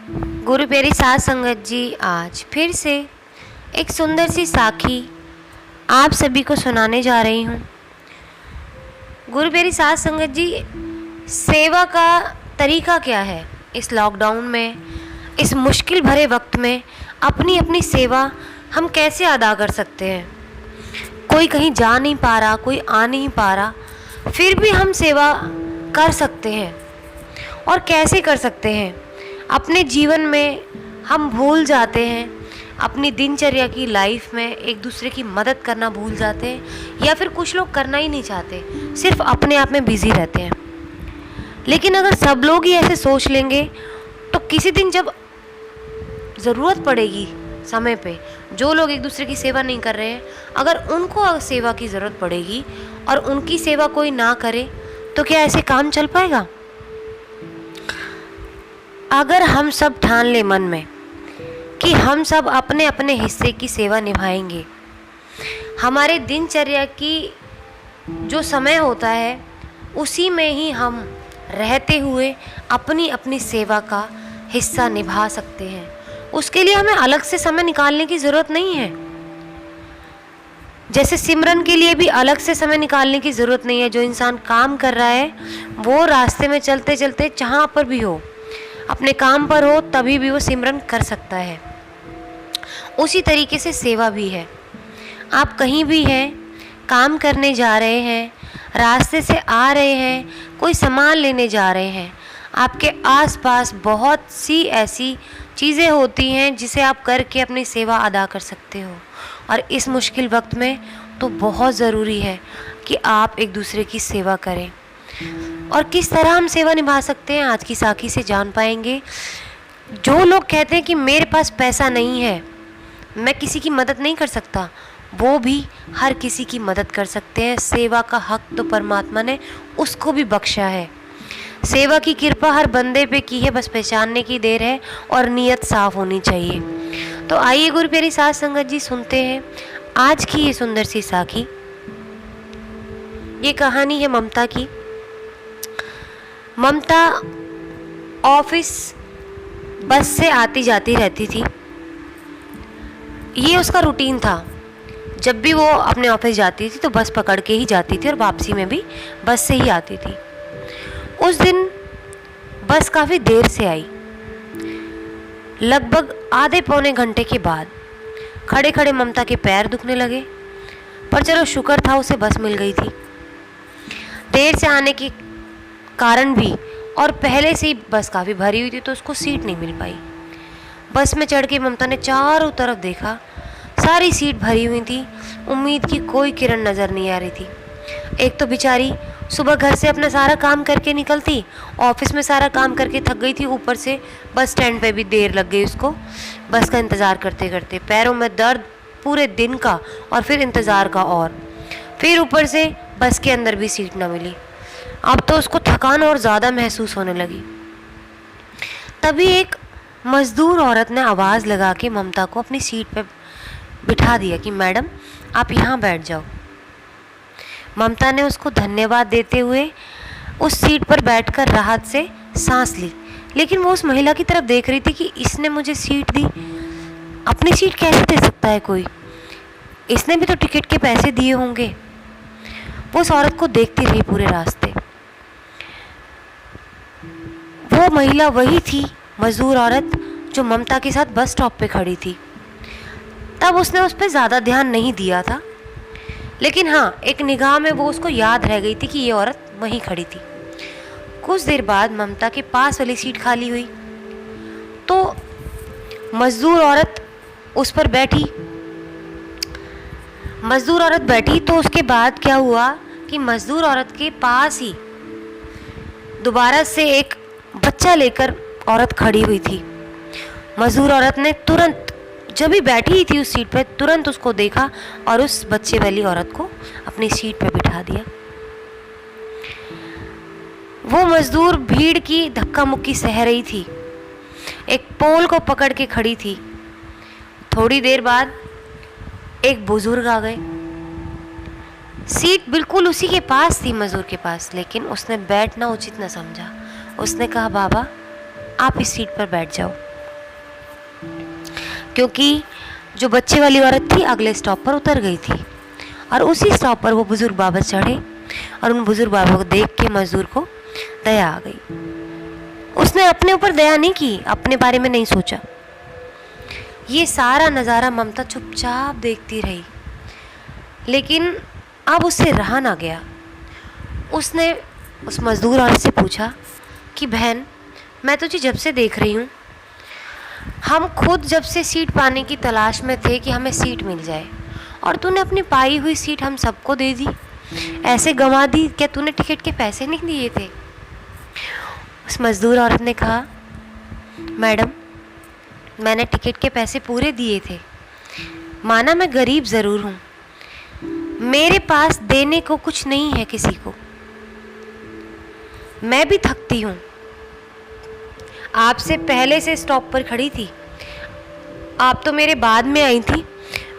गुरु प्यारी साध संगत जी, आज फिर से एक सुंदर सी साखी आप सभी को सुनाने जा रही हूँ। गुरु प्यारी साध संगत जी, सेवा का तरीका क्या है? इस लॉकडाउन में, इस मुश्किल भरे वक्त में अपनी अपनी सेवा हम कैसे अदा कर सकते हैं? कोई कहीं जा नहीं पा रहा, कोई आ नहीं पा रहा, फिर भी हम सेवा कर सकते हैं। और कैसे कर सकते हैं? अपने जीवन में हम भूल जाते हैं, अपनी दिनचर्या की लाइफ में एक दूसरे की मदद करना भूल जाते हैं, या फिर कुछ लोग करना ही नहीं चाहते, सिर्फ अपने आप में बिजी रहते हैं। लेकिन अगर सब लोग ही ऐसे सोच लेंगे तो किसी दिन जब ज़रूरत पड़ेगी समय पे, जो लोग एक दूसरे की सेवा नहीं कर रहे हैं, अगर उनको सेवा की ज़रूरत पड़ेगी और उनकी सेवा कोई ना करे तो क्या ऐसे काम चल पाएगा? अगर हम सब ठान ले मन में कि हम सब अपने अपने हिस्से की सेवा निभाएंगे, हमारे दिनचर्या की जो समय होता है उसी में ही हम रहते हुए अपनी अपनी सेवा का हिस्सा निभा सकते हैं। उसके लिए हमें अलग से समय निकालने की ज़रूरत नहीं है। जैसे सिमरन के लिए भी अलग से समय निकालने की ज़रूरत नहीं है। जो इंसान काम कर रहा है वो रास्ते में चलते चलते जहाँ पर भी हो, अपने काम पर हो, तभी भी वो सिमरन कर सकता है। उसी तरीके से सेवा भी है। आप कहीं भी हैं, काम करने जा रहे हैं, रास्ते से आ रहे हैं, कोई सामान लेने जा रहे हैं, आपके आसपास बहुत सी ऐसी चीज़ें होती हैं जिसे आप करके अपनी सेवा अदा कर सकते हो। और इस मुश्किल वक्त में तो बहुत ज़रूरी है कि आप एक दूसरे की सेवा करें। और किस तरह हम सेवा निभा सकते हैं, आज की साखी से जान पाएंगे। जो लोग कहते हैं कि मेरे पास पैसा नहीं है, मैं किसी की मदद नहीं कर सकता, वो भी हर किसी की मदद कर सकते हैं। सेवा का हक तो परमात्मा ने उसको भी बख्शा है। सेवा की कृपा हर बंदे पे की है, बस पहचानने की देर है और नीयत साफ होनी चाहिए। तो आइए गुरु प्यारी साध संगत जी, सुनते हैं आज की ये सुंदर सी साखी। ये कहानी है ममता की। ममता ऑफिस बस से आती जाती रहती थी। ये उसका रूटीन था। जब भी वो अपने ऑफिस जाती थी तो बस पकड़ के ही जाती थी और वापसी में भी बस से ही आती थी। उस दिन बस काफ़ी देर से आई। लगभग आधे पौने घंटे के बाद खड़े खड़े ममता के पैर दुखने लगे, पर चलो शुक्र था उसे बस मिल गई थी। देर से आने के कारण भी और पहले से ही बस काफ़ी भरी हुई थी तो उसको सीट नहीं मिल पाई। बस में चढ़ के ममता ने चारों तरफ देखा, सारी सीट भरी हुई थी, उम्मीद की कोई किरण नज़र नहीं आ रही थी। एक तो बेचारी सुबह घर से अपना सारा काम करके निकलती, ऑफिस में सारा काम करके थक गई थी, ऊपर से बस स्टैंड पे भी देर लग गई उसको, बस का इंतज़ार करते करते। पैरों में दर्द पूरे दिन का और फिर इंतज़ार का, और फिर ऊपर से बस के अंदर भी सीट ना मिली। अब तो उसको थकान और ज़्यादा महसूस होने लगी। तभी एक मज़दूर औरत ने आवाज़ लगा के ममता को अपनी सीट पर बिठा दिया कि मैडम आप यहाँ बैठ जाओ। ममता ने उसको धन्यवाद देते हुए उस सीट पर बैठकर राहत से सांस ली। लेकिन वो उस महिला की तरफ देख रही थी कि इसने मुझे सीट दी, अपनी सीट कैसे दे सकता है कोई? इसने भी तो टिकट के पैसे दिए होंगे। वो उस औरत को देखती रही पूरे रास्ते। वो महिला वही थी, मजदूर औरत, जो ममता के साथ बस स्टॉप पे खड़ी थी। तब उसने उस पर ज़्यादा ध्यान नहीं दिया था, लेकिन हाँ, एक निगाह में वो उसको याद रह गई थी कि ये औरत वहीं खड़ी थी। कुछ देर बाद ममता के पास वाली सीट खाली हुई तो मजदूर औरत उस पर बैठी। मजदूर औरत बैठी तो उसके बाद क्या हुआ कि मजदूर औरत के पास ही दोबारा से एक बच्चा लेकर औरत खड़ी हुई थी। मजदूर औरत ने तुरंत, जब भी बैठी ही थी उस सीट पर, तुरंत उसको देखा और उस बच्चे वाली औरत को अपनी सीट पर बिठा दिया। वो मजदूर भीड़ की धक्का मुक्की सह रही थी, एक पोल को पकड़ के खड़ी थी। थोड़ी देर बाद एक बुजुर्ग आ गए। सीट बिल्कुल उसी के पास थी, मजदूर के पास, लेकिन उसने बैठना उचित न समझा। उसने कहा, बाबा आप इस सीट पर बैठ जाओ। क्योंकि जो बच्चे वाली औरत थी अगले स्टॉप पर उतर गई थी और उसी स्टॉप पर वो बुज़ुर्ग बाबा चढ़े और उन बुज़ुर्ग बाबा को देख के मज़दूर को दया आ गई। उसने अपने ऊपर दया नहीं की, अपने बारे में नहीं सोचा। ये सारा नज़ारा ममता चुपचाप देखती रही, लेकिन अब उससे रहा ना गया। उसने उस मज़दूर औरत से पूछा कि बहन, मैं तुझे जब से देख रही हूँ, हम खुद जब से सीट पाने की तलाश में थे कि हमें सीट मिल जाए, और तूने अपनी पाई हुई सीट हम सबको दे दी, ऐसे गंवा दी। क्या तूने टिकट के पैसे नहीं दिए थे? उस मज़दूर औरत ने कहा, मैडम, मैंने टिकट के पैसे पूरे दिए थे। माना मैं गरीब ज़रूर हूँ, मेरे पास देने को कुछ नहीं है किसी को, मैं भी थकती हूँ। आपसे पहले से स्टॉप पर खड़ी थी, आप तो मेरे बाद में आई थी।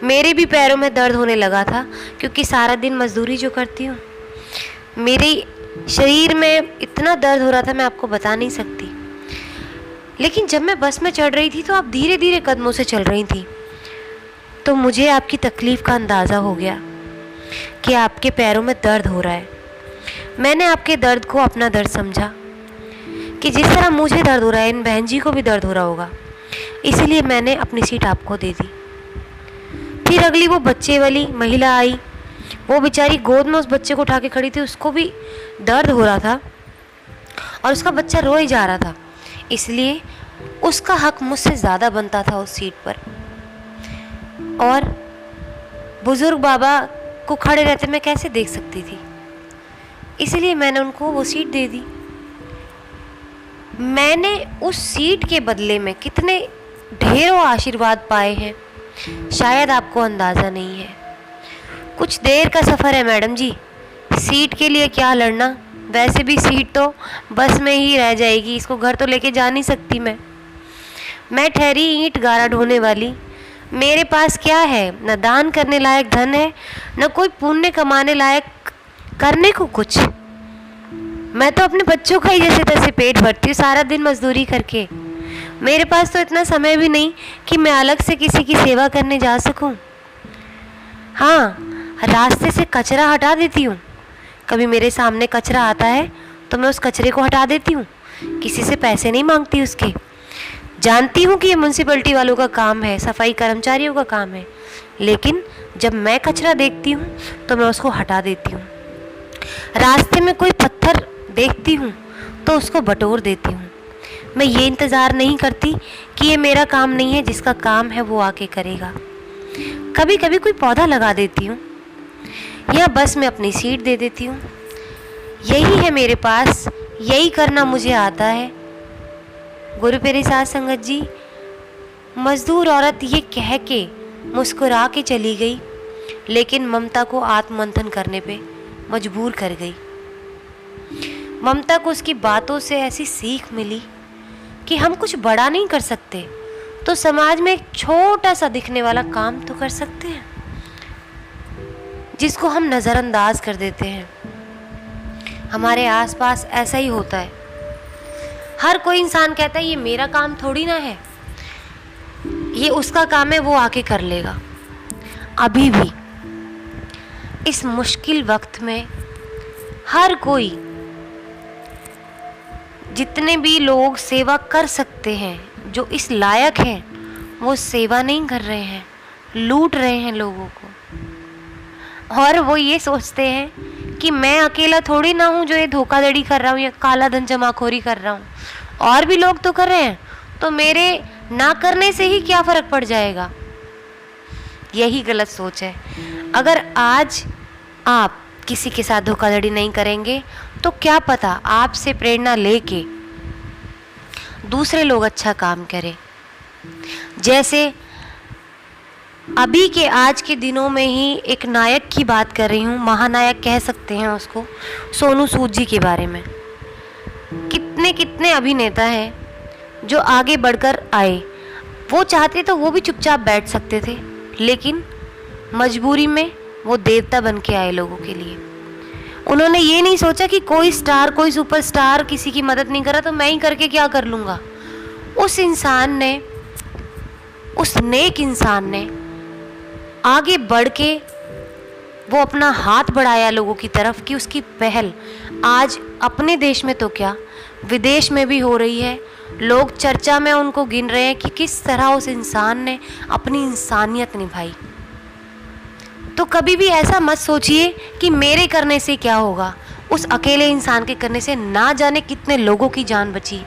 मेरे भी पैरों में दर्द होने लगा था क्योंकि सारा दिन मजदूरी जो करती हूँ, मेरे शरीर में इतना दर्द हो रहा था मैं आपको बता नहीं सकती। लेकिन जब मैं बस में चढ़ रही थी तो आप धीरे धीरे कदमों से चल रही थी, तो मुझे आपकी तकलीफ़ का अंदाज़ा हो गया कि आपके पैरों में दर्द हो रहा है। मैंने आपके दर्द को अपना दर्द समझा कि जिस तरह मुझे दर्द हो रहा है, इन बहन जी को भी दर्द हो रहा होगा, इसलिए मैंने अपनी सीट आपको दे दी। फिर अगली वो बच्चे वाली महिला आई, वो बेचारी गोद में उस बच्चे को उठा के खड़ी थी, उसको भी दर्द हो रहा था और उसका बच्चा रोए जा रहा था, इसलिए उसका हक मुझसे ज़्यादा बनता था उस सीट पर। और बुज़ुर्ग बाबा को खड़े रहते मैं कैसे देख सकती थी, इसलिए मैंने उनको वो सीट दे दी। मैंने उस सीट के बदले में कितने ढेरों आशीर्वाद पाए हैं, शायद आपको अंदाज़ा नहीं है। कुछ देर का सफ़र है मैडम जी, सीट के लिए क्या लड़ना, वैसे भी सीट तो बस में ही रह जाएगी, इसको घर तो लेके जा नहीं सकती मैं ठहरी ईंट गारा ढोने वाली। मेरे पास क्या है, न दान करने लायक धन है, न कोई पुण्य कमाने लायक करने को कुछ। मैं तो अपने बच्चों का ही जैसे तैसे पेट भरती हूँ सारा दिन मजदूरी करके। मेरे पास तो इतना समय भी नहीं कि मैं अलग से किसी की सेवा करने जा सकूं। हाँ, रास्ते से कचरा हटा देती हूँ। कभी मेरे सामने कचरा आता है तो मैं उस कचरे को हटा देती हूँ, किसी से पैसे नहीं मांगती उसके। जानती हूँ कि ये म्यूनसिपैलिटी वालों का काम है, सफाई कर्मचारियों का काम है, लेकिन जब मैं कचरा देखती हूँ तो मैं उसको हटा देती हूँ। रास्ते में कोई पत्थर देखती हूँ तो उसको बटोर देती हूँ। मैं ये इंतज़ार नहीं करती कि ये मेरा काम नहीं है, जिसका काम है वो आके करेगा। कभी कभी कोई पौधा लगा देती हूँ या बस में अपनी सीट दे देती हूँ। यही है मेरे पास, यही करना मुझे आता है। गुरु प्यारी साध संगत जी, मजदूर औरत ये कह के मुस्कुरा के चली गई, लेकिन ममता को आत्ममंथन करने पे मजबूर कर गई। ममता को उसकी बातों से ऐसी सीख मिली कि हम कुछ बड़ा नहीं कर सकते तो समाज में एक छोटा सा दिखने वाला काम तो कर सकते हैं, जिसको हम नज़रअंदाज कर देते हैं। हमारे आसपास ऐसा ही होता है। हर कोई इंसान कहता है ये मेरा काम थोड़ी ना है, ये उसका काम है, वो आके कर लेगा। अभी भी इस मुश्किल वक्त में हर कोई, जितने भी लोग सेवा कर सकते हैं, जो इस लायक हैं, वो सेवा नहीं कर रहे हैं, लूट रहे हैं लोगों को। और वो ये सोचते हैं कि मैं अकेला थोड़ी ना हूँ जो ये धोखाधड़ी कर रहा हूँ या काला धन जमाखोरी कर रहा हूँ, और भी लोग तो कर रहे हैं, तो मेरे ना करने से ही क्या फ़र्क पड़ जाएगा। यही गलत सोच है। अगर आज आप किसी के साथ धोखाधड़ी नहीं करेंगे तो क्या पता आपसे प्रेरणा लेके दूसरे लोग अच्छा काम करें। जैसे अभी के आज के दिनों में ही एक नायक की बात कर रही हूँ, महानायक कह सकते हैं उसको, सोनू सूद जी के बारे में। कितने कितने अभिनेता हैं जो आगे बढ़कर आए। वो चाहते तो वो भी चुपचाप बैठ सकते थे, लेकिन मजबूरी में वो देवता बन के आए लोगों के लिए। उन्होंने ये नहीं सोचा कि कोई स्टार, कोई सुपरस्टार किसी की मदद नहीं कर रहा तो मैं ही करके क्या कर लूँगा। उस इंसान ने उस नेक इंसान ने आगे बढ़ के वो अपना हाथ बढ़ाया लोगों की तरफ कि उसकी पहल आज अपने देश में तो क्या विदेश में भी हो रही है। लोग चर्चा में उनको गिन रहे हैं कि किस तरह उस इंसान ने अपनी इंसानियत निभाई। तो कभी भी ऐसा मत सोचिए कि मेरे करने से क्या होगा। उस अकेले इंसान के करने से ना जाने कितने लोगों की जान बची।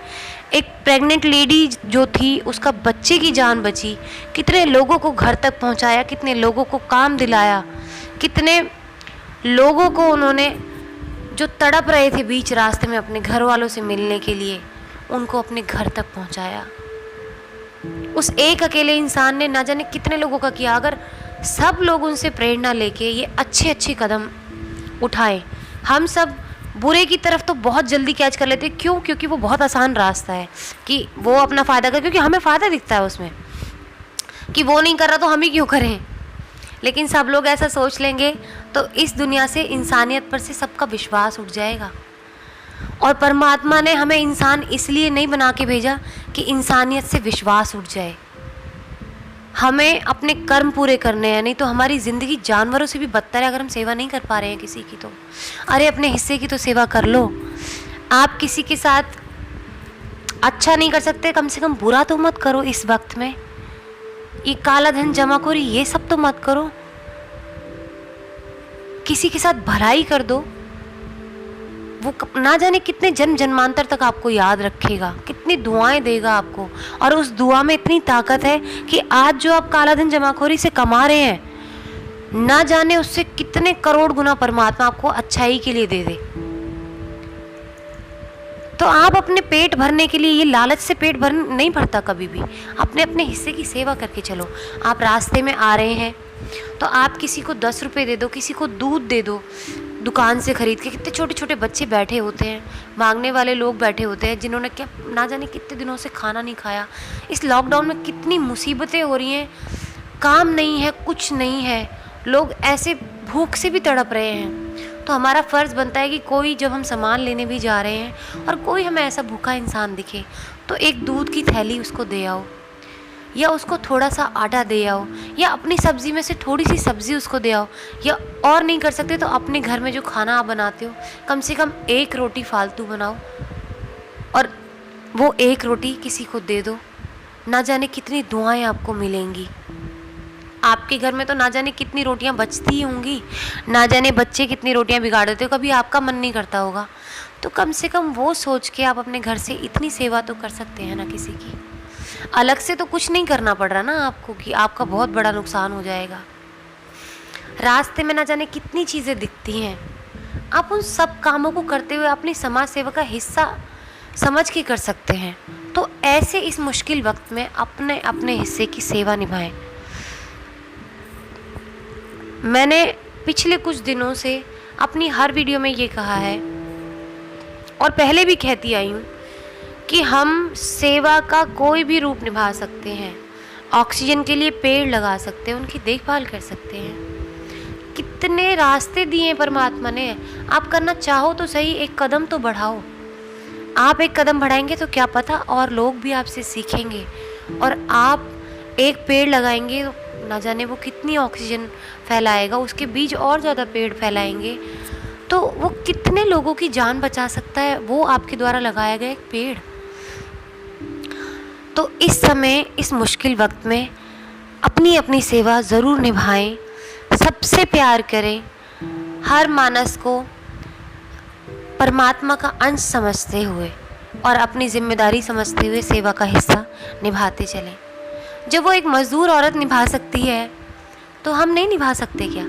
एक प्रेग्नेंट लेडी जो थी उसका बच्चे की जान बची। कितने लोगों को घर तक पहुंचाया, कितने लोगों को काम दिलाया, कितने लोगों को उन्होंने जो तड़प रहे थे बीच रास्ते में अपने घर वालों से मिलने के लिए, उनको अपने घर तक पहुंचाया। उस एक अकेले इंसान ने ना जाने कितने लोगों का किया। अगर सब लोग उनसे प्रेरणा लेके ये अच्छे अच्छे कदम उठाएं। हम सब बुरे की तरफ तो बहुत जल्दी कैच कर लेते हैं। क्यों? क्योंकि वो बहुत आसान रास्ता है कि वो अपना फ़ायदा करे, क्योंकि हमें फ़ायदा दिखता है उसमें कि वो नहीं कर रहा तो हम ही क्यों करें। लेकिन सब लोग ऐसा सोच लेंगे तो इस दुनिया से, इंसानियत पर से सबका विश्वास उठ जाएगा। और परमात्मा ने हमें इंसान इसलिए नहीं बना के भेजा कि इंसानियत से विश्वास उठ जाए। हमें अपने कर्म पूरे करने हैं, नहीं तो हमारी ज़िंदगी जानवरों से भी बदतर है अगर हम सेवा नहीं कर पा रहे हैं किसी की। तो अरे अपने हिस्से की तो सेवा कर लो। आप किसी के साथ अच्छा नहीं कर सकते, कम से कम बुरा तो मत करो। इस वक्त में ये काला धन जमाखोरी ये सब तो मत करो। किसी के साथ भलाई कर दो। वो ना जाने कितने जन्म जन्मांतर तक आपको याद रखेगा, कितनी दुआएं देगा आपको। और उस दुआ में इतनी ताकत है कि आज जो आप काला धन जमाखोरी से कमा रहे हैं, ना जाने उससे कितने करोड़ गुना परमात्मा आपको अच्छाई के लिए दे दे। तो आप अपने पेट भरने के लिए, ये लालच से पेट भर नहीं भरता कभी भी। अपने अपने हिस्से की सेवा करके चलो। आप रास्ते में आ रहे हैं तो आप किसी को 10 रुपये दे दो, किसी को दूध दे दो दुकान से खरीद के। कितने छोटे छोटे बच्चे बैठे होते हैं, मांगने वाले लोग बैठे होते हैं जिन्होंने क्या ना जाने कितने दिनों से खाना नहीं खाया। इस लॉकडाउन में कितनी मुसीबतें हो रही हैं, काम नहीं है, कुछ नहीं है, लोग ऐसे भूख से भी तड़प रहे हैं। तो हमारा फ़र्ज़ बनता है कि कोई, जब हम सामान लेने भी जा रहे हैं और कोई हमें ऐसा भूखा इंसान दिखे तो एक दूध की थैली उसको दे आओ, या उसको थोड़ा सा आटा दे आओ, या अपनी सब्ज़ी में से थोड़ी सी सब्ज़ी उसको दे आओ। या और नहीं कर सकते तो अपने घर में जो खाना आप बनाते हो कम से कम एक रोटी फालतू बनाओ और वो एक रोटी किसी को दे दो। ना जाने कितनी दुआएं आपको मिलेंगी। आपके घर में तो ना जाने कितनी रोटियां बचती होंगी, ना जाने बच्चे कितनी रोटियां बिगाड़ देते हो, कभी आपका मन नहीं करता होगा। तो कम से कम वो सोच के आप अपने घर से इतनी सेवा तो कर सकते हैं ना किसी की। अलग से तो कुछ नहीं करना पड़ रहा ना आपको कि आपका बहुत बड़ा नुकसान हो जाएगा। रास्ते में ना जाने कितनी चीज़ें दिखती हैं, आप उन सब कामों को करते हुए अपनी समाज सेवा का हिस्सा समझ के कर सकते हैं। तो ऐसे इस मुश्किल वक्त में अपने अपने हिस्से की सेवा निभाएं। मैंने पिछले कुछ दिनों से अपनी हर वीडियो में ये कहा है और पहले भी कहती आई हूँ कि हम सेवा का कोई भी रूप निभा सकते हैं। ऑक्सीजन के लिए पेड़ लगा सकते हैं, उनकी देखभाल कर सकते हैं। कितने रास्ते दिए हैं परमात्मा ने। आप करना चाहो तो सही, एक कदम तो बढ़ाओ। आप एक कदम बढ़ाएंगे तो क्या पता और लोग भी आपसे सीखेंगे। और आप एक पेड़ लगाएंगे तो ना जाने वो कितनी ऑक्सीजन फैलाएगा, उसके बीज और ज़्यादा पेड़ फैलाएंगे तो वो कितने लोगों की जान बचा सकता है, वो आपके द्वारा लगाया गया एक पेड़। तो इस समय, इस मुश्किल वक्त में अपनी अपनी सेवा ज़रूर निभाएं, सबसे प्यार करें, हर मानस को परमात्मा का अंश समझते हुए और अपनी जिम्मेदारी समझते हुए सेवा का हिस्सा निभाते चलें। जब वो एक मज़दूर औरत निभा सकती है तो हम नहीं निभा सकते क्या?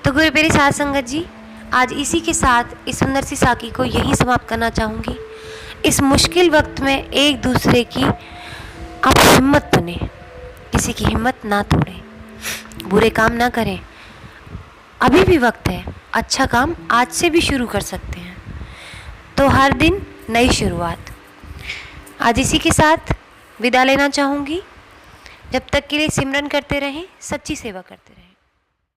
तो गुरु प्यारी साध संगत जी, आज इसी के साथ इस सुंदर सी साखी को यहीं समाप्त करना चाहूँगी। इस मुश्किल वक्त में एक दूसरे की आप हिम्मत बने, किसी की हिम्मत ना तोड़ें, बुरे काम ना करें। अभी भी वक्त है, अच्छा काम आज से भी शुरू कर सकते हैं। तो हर दिन नई शुरुआत। आज इसी के साथ विदा लेना चाहूँगी। जब तक के लिए सिमरन करते रहें, सच्ची सेवा करते रहें।